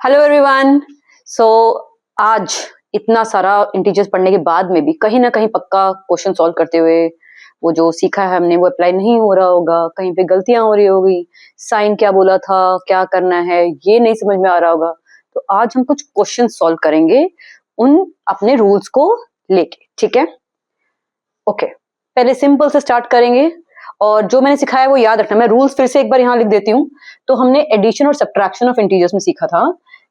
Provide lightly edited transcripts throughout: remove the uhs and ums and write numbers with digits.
Hello everyone. सो आज इतना सारा इंटीजर्स पढ़ने के बाद में भी कहीं ना कहीं पक्का क्वेश्चन सॉल्व करते हुए वो जो सीखा है हमने वो अप्लाई नहीं हो रहा होगा, कहीं पे गलतियां हो रही होगी, साइन क्या बोला था, क्या करना है ये नहीं समझ में आ रहा होगा। तो आज हम कुछ क्वेश्चन सॉल्व करेंगे उन अपने रूल्स को लेके, ठीक है? ओके, पहले सिंपल से स्टार्ट करेंगे और जो मैंने सिखाया वो याद रखना। मैं रूल्स फिर से एक बार यहाँ लिख देती हूँ। तो हमने एडिशन और सब्ट्रैक्शन ऑफ इंटीजर्स में सीखा था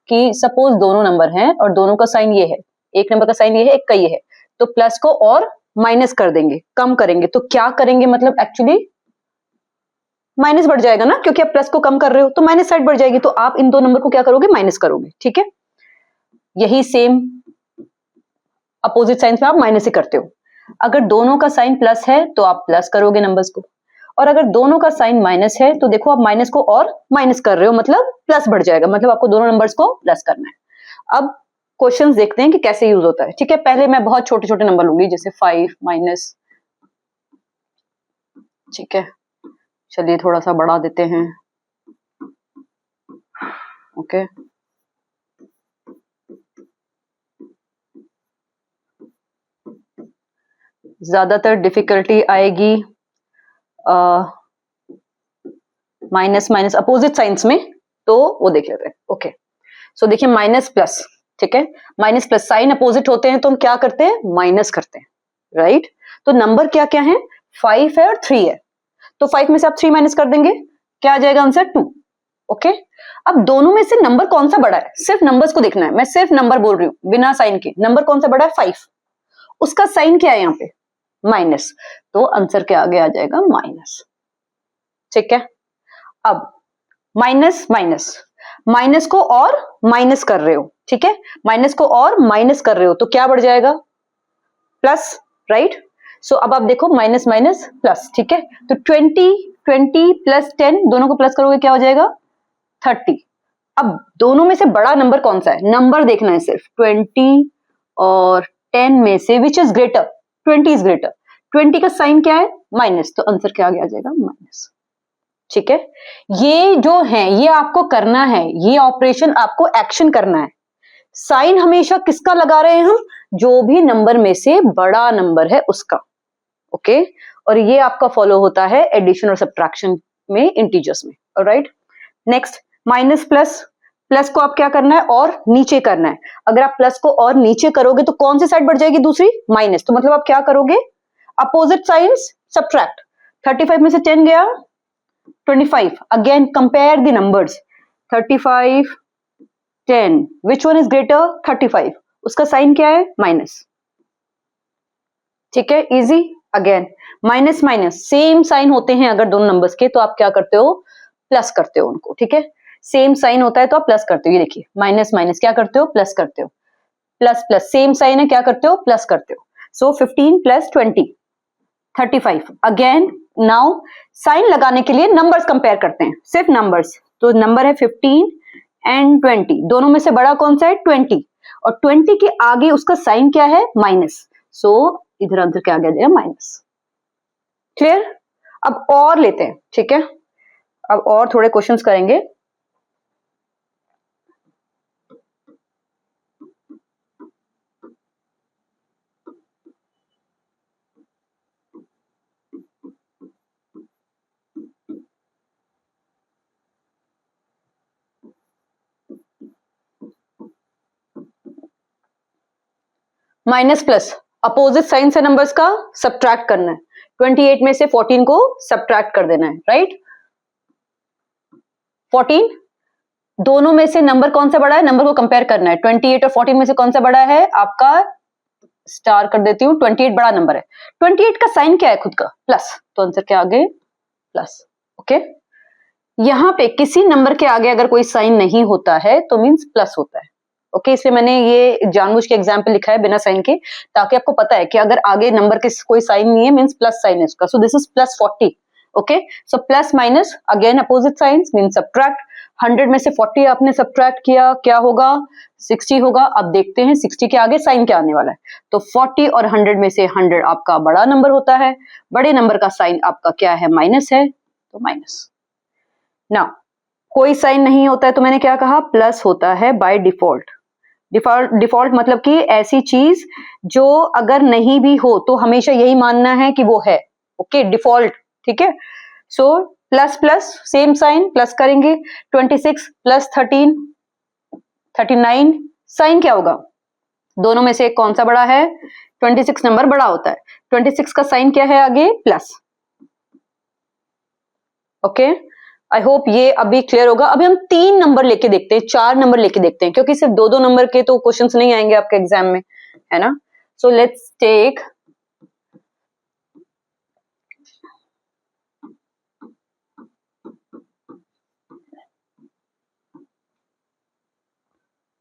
कि सपोज दोनों नंबर हैं और दोनों का साइन ये है, एक नंबर का साइन ये है, एक का ये है, तो प्लस को और माइनस कर देंगे, कम करेंगे। तो क्या करेंगे, मतलब एक्चुअली माइनस बढ़ जाएगा ना, क्योंकि आप प्लस को कम कर रहे हो तो माइनस साइड बढ़ जाएगी। तो आप इन दो नंबर को क्या करोगे, माइनस करोगे, ठीक है? यही सेम अपोजिट साइंस में आप माइनस ही करते हो। अगर दोनों का साइन प्लस है तो आप प्लस करोगे नंबर्स को, और अगर दोनों का साइन माइनस है तो देखो आप माइनस को और माइनस कर रहे हो, मतलब प्लस बढ़ जाएगा, मतलब आपको दोनों नंबर्स को प्लस करना है। अब क्वेश्चंस देखते हैं कि कैसे यूज होता है, ठीक है? पहले मैं बहुत छोटे छोटे नंबर लूंगी, जैसे 5 माइनस, ठीक है? चलिए थोड़ा सा बढ़ा देते हैं, ओके। ज्यादातर डिफिकल्टी आएगी माइनस माइनस अपोजिट साइंस में, तो वो देख लेते हैं। ओके, सो देखिए माइनस प्लस, ठीक है? माइनस प्लस साइन अपोजिट होते हैं तो हम क्या करते हैं, माइनस करते हैं, राइट? तो नंबर क्या क्या है, 5 है और 3 है, तो 5 में से आप 3 माइनस कर देंगे, क्या आ जाएगा आंसर 2। ओके, अब दोनों में से नंबर कौन सा बड़ा है, सिर्फ नंबर्स को देखना है। मैं सिर्फ नंबर बोल रही हूँ बिना साइन के, नंबर कौन सा बड़ा है, 5, उसका साइन क्या है यहाँ पे, माइनस, तो आंसर के आगे आ जाएगा माइनस, ठीक है? अब माइनस माइनस, माइनस को और माइनस कर रहे हो, ठीक है? माइनस को और माइनस कर रहे हो तो क्या बढ़ जाएगा, प्लस, राइट? सो अब आप देखो माइनस माइनस प्लस, ठीक है? तो 20 प्लस 10 दोनों को प्लस करोगे क्या हो जाएगा, 30। अब दोनों में से बड़ा नंबर कौन सा है, नंबर देखना है सिर्फ, 20 और 10 में से which is greater, 20 is greater. 20 का साइन क्या है, माइनस, तो आंसर क्या आ जाएगा, माइनस, ठीक है? ये जो है ये आपको करना है, ये ऑपरेशन आपको एक्शन करना है। साइन हमेशा किसका लगा रहे हैं हम, जो भी नंबर में से बड़ा नंबर है उसका, ओके? और ये आपका फॉलो होता है एडिशन और सब्ट्रैक्शन में, इंटीजर्स में, alright? Next, minus plus, plus को आप क्या करना है, और नीचे करना है। अगर आप प्लस को और नीचे करोगे तो कौन सी साइड बढ़ जाएगी, दूसरी, माइनस। तो मतलब आप क्या करोगे, अपोजिट साइंस सब्ट्रैक्ट। 35 में से 10 गया, 25, again compare the numbers, 35 10, which one is greater, 35, उसका साइन क्या है, माइनस, ठीक है? Easy. Again minus minus same sign होते हैं अगर दोनों नंबर्स के, तो आप क्या करते हो, प्लस करते हो उनको, ठीक है? सेम साइन होता है तो आप प्लस करते हो, ये देखिए माइनस माइनस क्या करते हो, प्लस करते हो, प्लस प्लस सेम साइन है, क्या करते हो, प्लस करते हो। सो 15 प्लस 20, 35। अगेन नाउ साइन लगाने के लिए नंबर्स कंपेयर करते हैं, सिर्फ नंबर्स। तो नंबर है 15 एंड 20, दोनों में से बड़ा कौन सा है, 20, और 20 के आगे उसका साइन क्या है, माइनस। सो इधर आंसर क्या आ गया, माइनस। क्लियर? अब और लेते हैं, ठीक है? अब और थोड़े क्वेश्चंस करेंगे। माइनस प्लस अपोजिट साइन से नंबर्स का सब्ट्रैक्ट करना है। 28 में से 14 को सब्ट्रैक्ट कर देना है, राइट? 14, दोनों में से नंबर कौन सा बड़ा है, नंबर को कंपेयर करना है। 28 और 14 में से कौन सा बड़ा है, आपका स्टार कर देती हूँ, 28 बड़ा नंबर है। 28 का साइन क्या है खुद का, प्लस, तो आंसर क्या आगे, प्लस, ओके? यहाँ पे किसी नंबर के आगे अगर कोई साइन नहीं होता है तो मीन्स प्लस होता है, ओके? इसलिए मैंने ये जानबूझ के एग्जाम्पल लिखा है बिना साइन के, ताकि आपको पता है कि अगर आगे नंबर के कोई साइन नहीं है मीन्स प्लस साइन है उसका। So this is plus 40, okay? So plus minus again opposite signs means subtract. 100 में से 40 आपने सब्ट्रैक्ट किया, क्या होगा, 60 होगा। अब देखते हैं 60 के आगे साइन क्या आने वाला है। तो 40 और 100 में से 100 आपका बड़ा नंबर होता है, बड़े नंबर का साइन आपका क्या है, माइनस है, तो माइनस। नाउ कोई साइन नहीं होता है तो मैंने क्या कहा, प्लस होता है बाय डिफॉल्ट। डिफॉल्ट मतलब कि ऐसी चीज जो अगर नहीं भी हो तो हमेशा यही मानना है कि वो है। ओके, डिफॉल्ट, ठीक है। So plus plus same sign, plus करेंगे। 26 प्लस 13 39, साइन क्या होगा, दोनों में से कौन सा बड़ा है, 26 नंबर बड़ा होता है। 26 का साइन क्या है आगे, प्लस। ओके, आई होप ये अभी क्लियर होगा। अभी हम 3 नंबर लेके देखते हैं, 4 नंबर लेके देखते हैं, क्योंकि सिर्फ 2-2 नंबर के तो क्वेश्चंस नहीं आएंगे आपके एग्जाम में, है ना। सो लेट्स टेक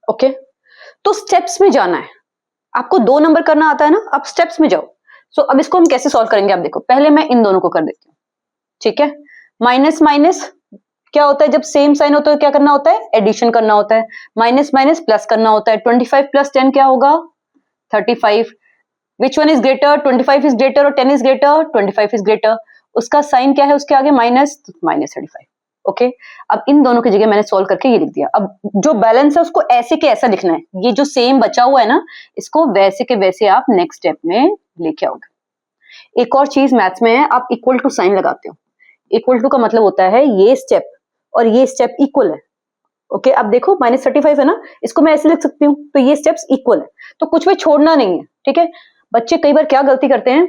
ओके, तो स्टेप्स में जाना है आपको। 2 नंबर करना आता है ना, अब स्टेप्स में जाओ। सो अब इसको हम कैसे सॉल्व करेंगे, आप देखो। पहले मैं इन दोनों को कर देती हूँ, ठीक है। माइनस माइनस क्या होता है, जब सेम साइन होता है क्या करना होता है, एडिशन करना होता है। माइनस माइनस प्लस करना होता है। 25 प्लस 10 क्या होगा, 35। विच one is greater, 25 is greater और 10 इज ग्रेटर, 25 इज ग्रेटर। उसका साइन क्या है उसके आगे, माइनस, माइनस 35। ओके, अब इन दोनों की जगह मैंने सॉल्व करके ये लिख दिया। अब जो बैलेंस है उसको ऐसे के ऐसा लिखना है। ये जो सेम बचा हुआ है ना, इसको वैसे के वैसे आप नेक्स्ट स्टेप में लेके आओगे। एक और चीज मैथ्स में है, आप इक्वल टू साइन लगाते हो। इक्वल टू का मतलब होता है ये स्टेप और ये स्टेप इक्वल है। ओके, अब देखो -35 है ना, इसको मैं ऐसे लिख सकती हूँ, तो ये स्टेप्स इक्वल है, तो कुछ भी छोड़ना नहीं है, ठीक है। बच्चे कई बार क्या गलती करते हैं,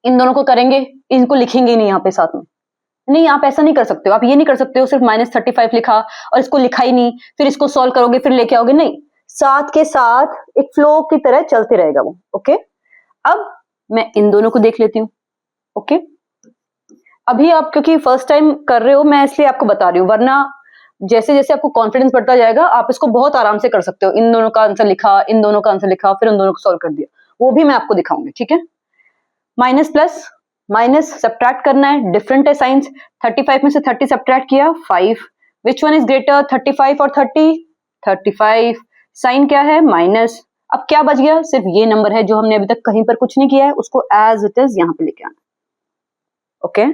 इन दोनों को करेंगे, इनको लिखेंगे नहीं यहाँ पे साथ में। नहीं, आप ऐसा नहीं कर सकते हो, आप ये नहीं कर सकते हो सिर्फ -35 लिखा और इसको लिखा ही नहीं, फिर इसको सॉल्व करोगे फिर लेके आओगे, नहीं। साथ के साथ एक फ्लो की तरह चलते रहेगा वो। ओके, अब मैं इन दोनों को देख लेती हूँ। ओके, अभी आप क्योंकि फर्स्ट टाइम कर रहे हो, मैं इसलिए आपको बता रही हूँ, वरना जैसे जैसे आपको कॉन्फिडेंस बढ़ता जाएगा आप इसको बहुत आराम से कर सकते हो। इन दोनों का आंसर लिखा, इन दोनों का आंसर लिखा, फिर उन दोनों को सॉल्व कर दिया, वो भी मैं आपको दिखाऊंगी, ठीक है। माइनस प्लस माइनस सब्ट्रैक्ट करना है, डिफरेंट है साइंस। 35 में से 30 सब्ट्रैक्ट किया, 5। विच वन इज ग्रेटर, 35 और 30, 35। साइन क्या है, माइनस। अब क्या बच गया, सिर्फ ये नंबर है जो हमने अभी तक कहीं पर कुछ नहीं किया है, उसको एज इट इज यहाँ पे लेके आना। Okay,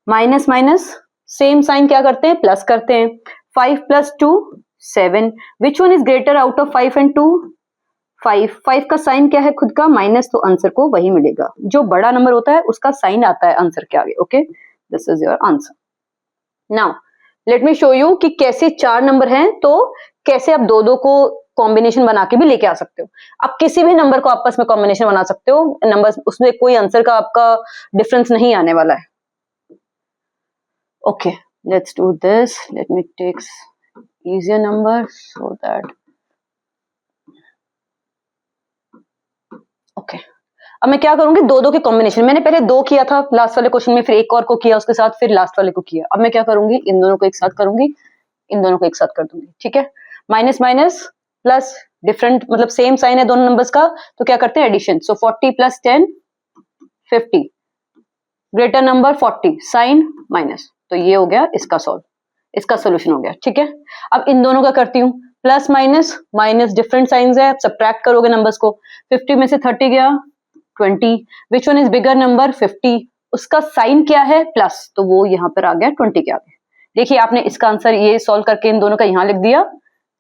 minus minus same sign क्या करते हैं, प्लस करते हैं। 5 plus 2 7। Which one is greater out of 5 and 2, 5। 5 का साइन क्या है खुद का, माइनस, तो आंसर को वही मिलेगा। जो बड़ा नंबर होता है उसका साइन आता है आंसर के आगे। Okay, this is your answer. Now let me show you कि कैसे 4 नंबर हैं तो कैसे आप दो दो को कॉम्बिनेशन बना के भी लेके आ सकते हो। आप किसी भी नंबर को आपस में कॉम्बिनेशन बना सकते हो, नंबर उसमें कोई आंसर का आपका डिफरेंस नहीं आने वाला है। Okay, let's do this. Let me take easier number so that. Okay. अब मैं क्या करूंगी, दो दो के कॉम्बिनेशन। मैंने पहले 2 किया था लास्ट वाले क्वेश्चन में, फिर एक और को किया उसके साथ, फिर लास्ट वाले को किया। अब मैं क्या करूंगी, इन दोनों को एक साथ करूंगी, इन दोनों को एक साथ कर दूंगी, ठीक है। माइनस माइनस प्लस, डिफरेंट मतलब सेम साइन है दोनों नंबर्स का, तो क्या करते हैं, addition. So 40 plus 10 50, greater number 40, sign minus, तो ये हो गया इसका सॉल्व, इसका सोल्यूशन हो गया, ठीक है। अब इन दोनों का करती हूँ, plus minus, minus different science है, सब्ट्रैक्ट करोगे नंबर्स को। 50 में से 30 गया, 20। विच वन इज बिगर नंबर, 50। उसका साइन क्या है, प्लस, तो वो यहाँ पर आ गया 20 के आगे। देखिए आपने इसका आंसर ये सॉल्व करके इन दोनों का यहाँ लिख दिया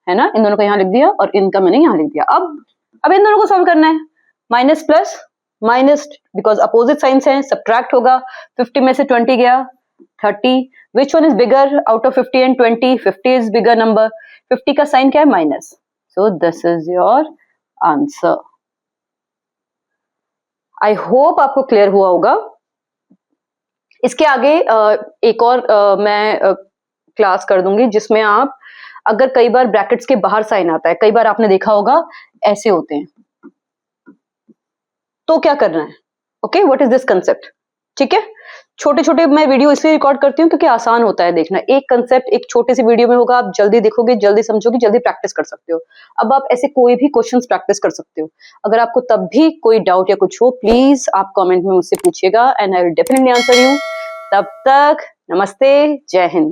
है ना, इन दोनों का यहाँ लिख दिया और इनका मैंने यहाँ लिख दिया। अब इन दोनों को सॉल्व करना है, minus plus minus, because opposite signs है, सब्ट्रैक्ट होगा। 50 में से 20 गया, 30। विच one is bigger out of 50 and 20, 50 is bigger number. 50 का साइन क्या है, minus, so this is your answer. I hope आपको क्लियर हुआ होगा। इसके आगे एक और मैं क्लास कर दूंगी जिसमें आप, अगर कई बार ब्रैकेट्स के बाहर साइन आता है, कई बार आपने देखा होगा ऐसे होते हैं, तो क्या करना है। Okay, what is this concept, ठीक है। छोटे छोटे मैं वीडियो इसलिए रिकॉर्ड करती हूँ क्योंकि आसान होता है देखना। एक कंसेप्ट एक छोटे सी वीडियो में होगा, आप जल्दी देखोगे, जल्दी समझोगे, जल्दी प्रैक्टिस कर सकते हो। अब आप ऐसे कोई भी क्वेश्चंस प्रैक्टिस कर सकते हो। अगर आपको तब भी कोई डाउट या कुछ हो, प्लीज आप कमेंट में मुझसे पूछिएगा and I will definitely answer you. तब तक नमस्ते, जय हिंद।